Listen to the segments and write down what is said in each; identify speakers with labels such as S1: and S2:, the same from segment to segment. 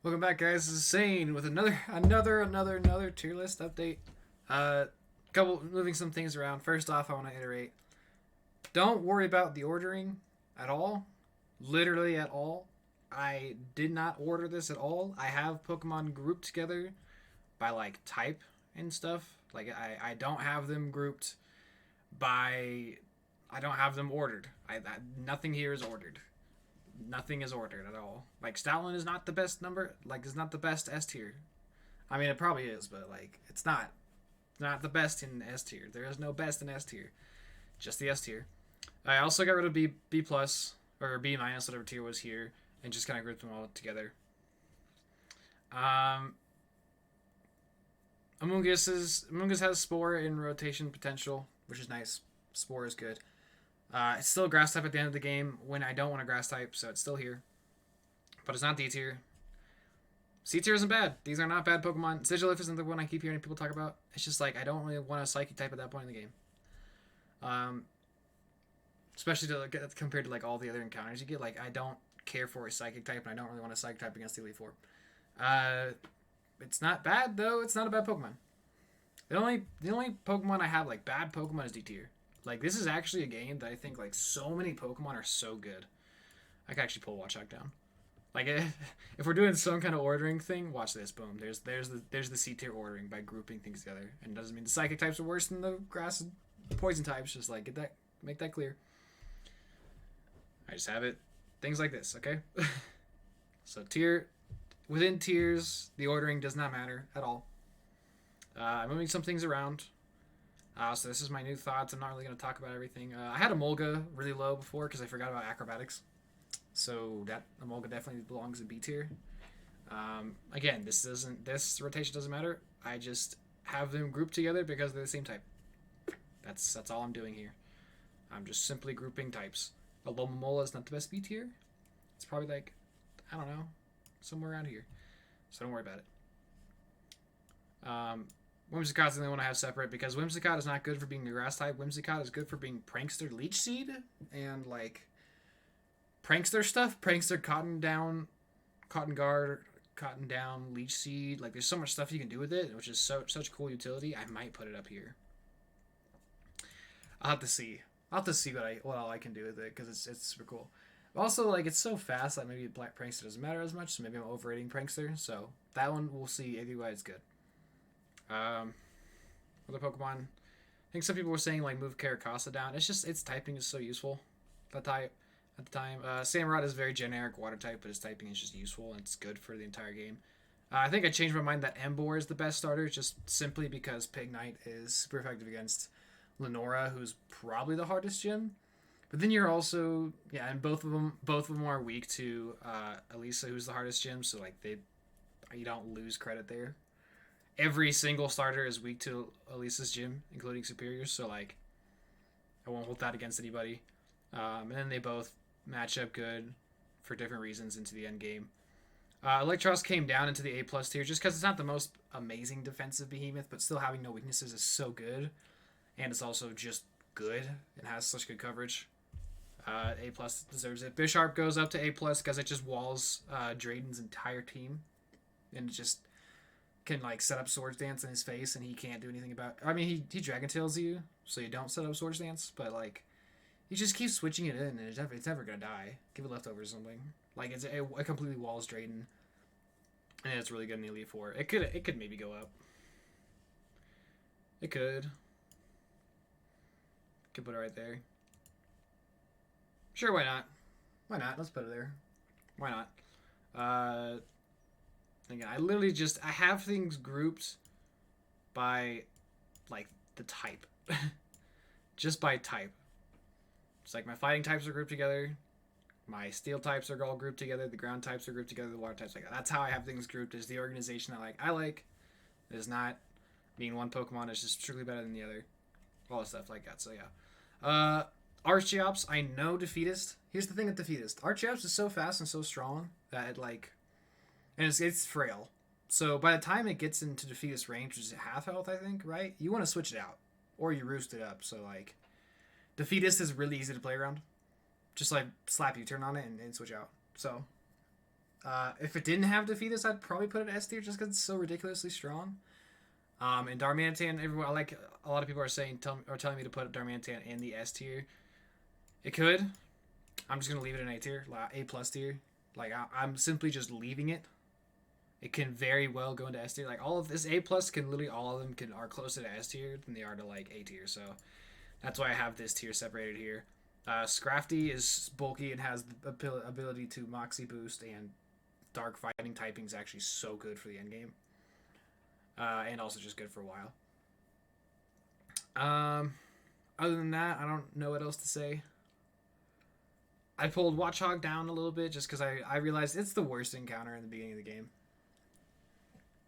S1: Welcome back, guys. This is Sane with another tier list update. Couple moving some things around. First off, I want to iterate: don't worry about the ordering at all, literally at all. I did not order this at all. I have Pokemon grouped together by like type and stuff. Like I don't have them grouped by. I don't have them ordered. Nothing here is ordered. Nothing is ordered at all. Like Stoutland is not the best number. Like it's not the best S tier. I mean, it probably is, but like it's not the best in S tier. There is no best in S tier. Just the S tier. I also got rid of B plus or B minus, whatever tier was here, and just kind of grouped them all together. Amoonguss has Spore in rotation potential, which is nice. Spore is good. It's still grass type at the end of the game when I don't want a grass type, so it's still here. But it's not D tier. C tier isn't bad. These are not bad Pokemon. Sigilyph isn't the one I keep hearing people talk about. It's just like I don't really want a Psychic type at that point in the game. Especially compared to like all the other encounters you get. Like I don't care for a Psychic type, and I don't really want a Psychic type against the Elite Four. It's not bad though. It's not a bad Pokemon. The only Pokemon I have like bad Pokemon is D tier. Like, this is actually a game that I think, like, so many Pokemon are so good. I can actually pull Watchog down. Like, if we're doing some kind of ordering thing, watch this. Boom. There's the C tier ordering by grouping things together. And it doesn't mean the Psychic types are worse than the Grass and Poison types. Just, like, make that clear. I just have it. Things like this, okay? So, within tiers, the ordering does not matter at all. I'm moving some things around. So this is my new thoughts. I'm not really going to talk about everything. I had Emolga really low before because I forgot about acrobatics. So that Emolga definitely belongs in B tier. Again, this rotation doesn't matter. I just have them grouped together because they're the same type. That's all I'm doing here. I'm just simply grouping types. Alomomola is not the best B tier. It's probably like, I don't know, somewhere around here. So don't worry about it. Whimsicott's the only one I have separate because Whimsicott is not good for being the grass type. Whimsicott is good for being Prankster Leech Seed and like Prankster stuff. Prankster Cotton Guard, Cotton Down, Leech Seed. Like there's so much stuff you can do with it, which is such cool utility. I might put it up here. I'll have to see. What all I can do with it because it's super cool. Also, like it's so fast that maybe Prankster doesn't matter as much. So maybe I'm overrating Prankster. So that one we'll see. Either way, it's good. Other Pokemon, I think some people were saying like move Caracasa down. It's just its typing is so useful. That type at the time. Samurott is very generic water type, but its typing is just useful and it's good for the entire game. I think I changed my mind that Emboar is the best starter just simply because Pignite is super effective against Lenora, who's probably the hardest gym. But then you're also and both of them are weak to Elisa, who's the hardest gym. So like you don't lose credit there. Every single starter is weak to Elisa's gym, including superiors, so like I won't hold that against anybody. And then they both match up good for different reasons into the end game. Electros came down into the A plus tier just because it's not the most amazing defensive behemoth, but still having no weaknesses is so good, and it's also just good and has such good coverage. A plus deserves it. Bisharp goes up to A plus because it just walls Drayden's entire team, and it just can like set up Swords Dance in his face and he can't do anything about it. I mean he Dragon Tails you, so you don't set up Swords Dance, but like he just keeps switching it in and it's never gonna die. Give it leftovers or something. Like it completely walls Drayden. And it's really good in the Elite Four. It could maybe go up. It could put it right there. Sure, why not? Why not? Let's put it there. Why not? Again, I have things grouped by like the type. Just by type. It's like my fighting types are grouped together, my steel types are all grouped together, the ground types are grouped together, the water types that's how I have things grouped. Is the organization I like. It is not being one Pokemon is just strictly better than the other. All the stuff like that. So yeah. Archeops, I know Defeatist. Here's the thing with Defeatist. Archeops is so fast and so strong that it like and it's frail. So by the time it gets into Defeatist range, which is half health, I think, right? You want to switch it out. Or you roost it up. So, like, Defeatist is really easy to play around. Just, like, slap U-turn on it and switch out. So, If it didn't have Defeatus, I'd probably put it S tier just because it's so ridiculously strong. And Darmanitan, everyone, like a lot of people are saying, telling me to put Darmanitan in the S tier. It could. I'm just gonna leave it in A tier, A plus tier. Like I'm simply just leaving it. It can very well go into S tier. Like all of this A plus can literally all of them are closer to S tier than they are to like A tier. So that's why I have this tier separated here. Scrafty is bulky and has the ability to Moxie boost, and Dark Fighting typing is actually so good for the end game. And also just good for a while. Other than that, I don't know what else to say. I pulled Watchog down a little bit just because I realized it's the worst encounter in the beginning of the game.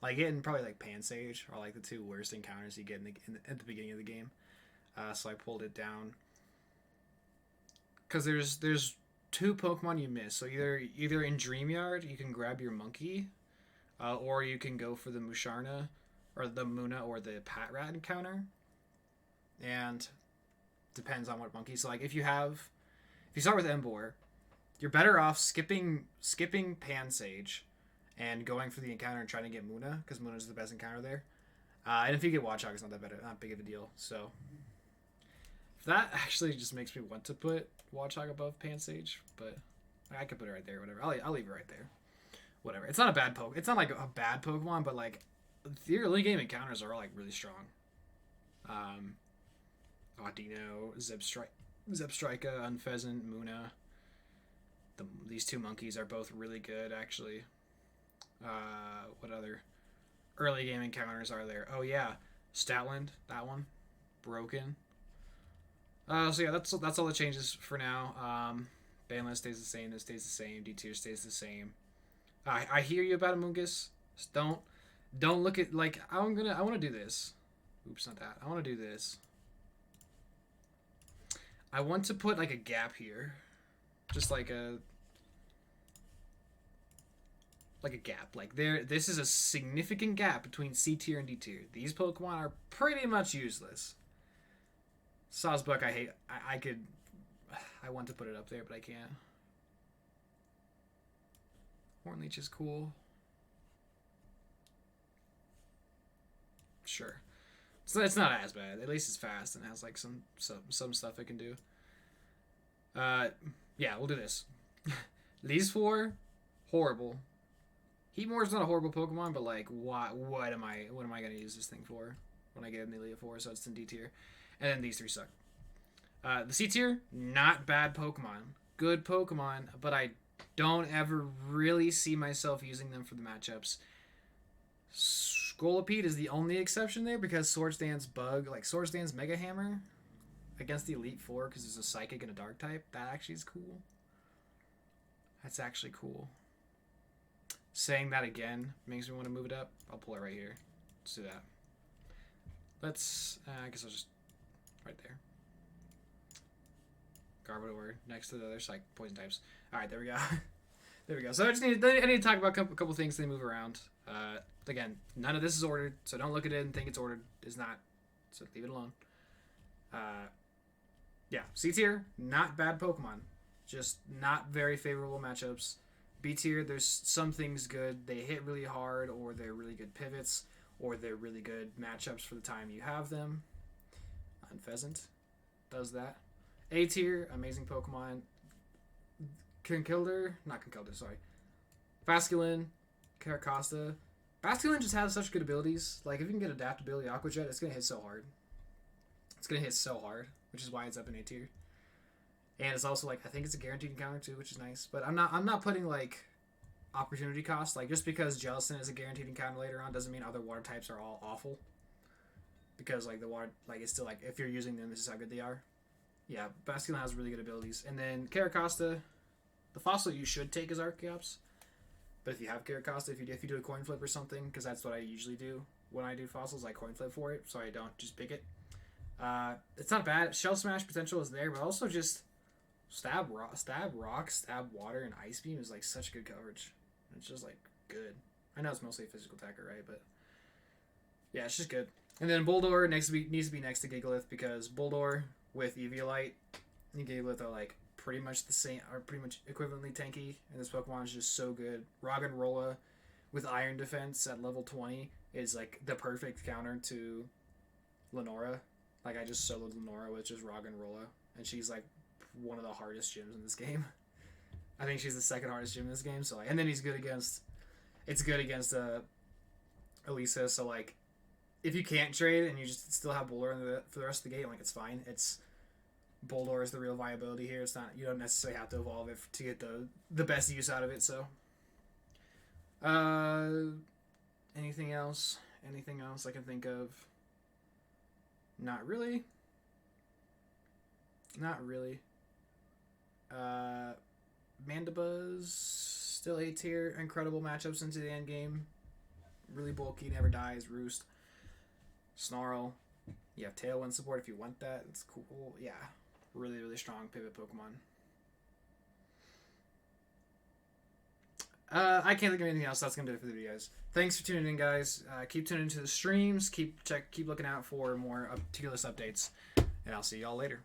S1: Like getting probably like Pansage are like the two worst encounters you get at the beginning of the game. So I pulled it down because there's two Pokemon you miss. So either in Dreamyard you can grab your monkey, or you can go for the Musharna or the Muna or the Patrat encounter. And depends on what monkey. So like if you start with Emboar, you're better off skipping Pansage and going for the encounter and trying to get Muna, because Muna's the best encounter there. And if you get Watchog, it's not big of a deal. So that actually just makes me want to put Watchog above Pansage, but I could put it right there. Whatever, I'll leave it right there. Whatever. It's not a bad poke. It's not like a bad Pokemon, but like the early game encounters are like really strong. Audino, Zebstrika, Unpheasant, Muna. These two monkeys are both really good, actually. What other early game encounters are there? Oh yeah, Statland, that one, broken. So yeah, that's all the changes for now. Ban list stays the same. This stays the same. D tier stays the same. I hear you about Amoonguss. Just don't look at like I want to do this. Oops, not that. I want to do this. I want to put like a gap here, just like a gap. Like this is a significant gap between C tier and D tier. These Pokemon are pretty much useless. Sawsbuck, I hate. I want to put it up there, but I can't. Hornleech is cool. Sure. So it's not as bad. At least it's fast and has like some stuff it can do. Yeah, we'll do this. These four, horrible. Heatmore's not a horrible Pokemon, but like, what am I gonna use this thing for when I get Amelia 4? So it's in D tier, and then these three suck. The C tier, not bad Pokemon, good Pokemon, but I don't ever really see myself using them for the matchups. Scolipede is the only exception there because Swords Dance Mega Hammer against the Elite Four, because there's a Psychic and a Dark type. That actually is cool. That's actually cool. Saying that again makes me want to move it up. I'll pull it right here. Let's do that. I guess I'll just right there. Garbodor next to the other like poison types. All right, there we go. There we go. So I need to talk about a couple things. They move around. Again, none of this is ordered, so don't look at it and think it's ordered. It's not. So leave it alone. Yeah, C tier, not bad Pokemon, just not very favorable matchups. B tier, there's some things good. They hit really hard, or they're really good pivots, or they're really good matchups for the time you have them. Unpheasant does that. A tier, amazing Pokemon. Basculin, Caracosta. Basculin just has such good abilities. Like, if you can get Adaptability Aqua Jet, it's going to hit so hard. Which is why it's up in A tier. And it's also, like, I think it's a guaranteed encounter, too, which is nice. But I'm not putting, like, opportunity cost. Like, just because Jellicent is a guaranteed encounter later on doesn't mean other water types are all awful. Because, like, the water, like, it's still, like, if you're using them, this is how good they are. Yeah, Basculin has really good abilities. And then Caracosta, the fossil you should take is Archeops. But if you have Caracosta, if you do a coin flip or something, because that's what I usually do when I do fossils, I coin flip for it, so I don't just pick it. It's not bad. Shell Smash potential is there, but also just stab rock, stab water, and Ice Beam is like such good coverage. It's just like good. I know it's mostly a physical attacker, right? But yeah, it's just good. And then Bulldor needs to be next to Gigalith, because Bulldor with Eviolite and Gigalith are like pretty much the same, are pretty much equivalently tanky, and this Pokemon is just so good. Roggenrola with Iron Defense at level 20 is like the perfect counter to Lenora. Like I just soloed Lenora with just Roggenrola, and she's like one of the hardest gyms in this game. I think she's the second hardest gym in this game. So like, and then he's good against. It's good against Elisa. So like, if you can't trade and you just still have Boulder for the rest of the game, like it's fine. It's Boulder is the real viability here. It's not, you don't necessarily have to evolve it to get the best use out of it. So, anything else? Anything else I can think of? Not really. Not really. Mandibuzz still A tier. Incredible matchups into the end game. Really bulky, never dies. Roost. Snarl. You have Tailwind support if you want that. It's cool. Yeah. Really, really strong pivot Pokemon. I can't think of anything else. That's going to do it for the video, guys. Thanks for tuning in, guys. Keep tuning into the streams. Keep looking out for more tier list updates. And I'll see y'all later.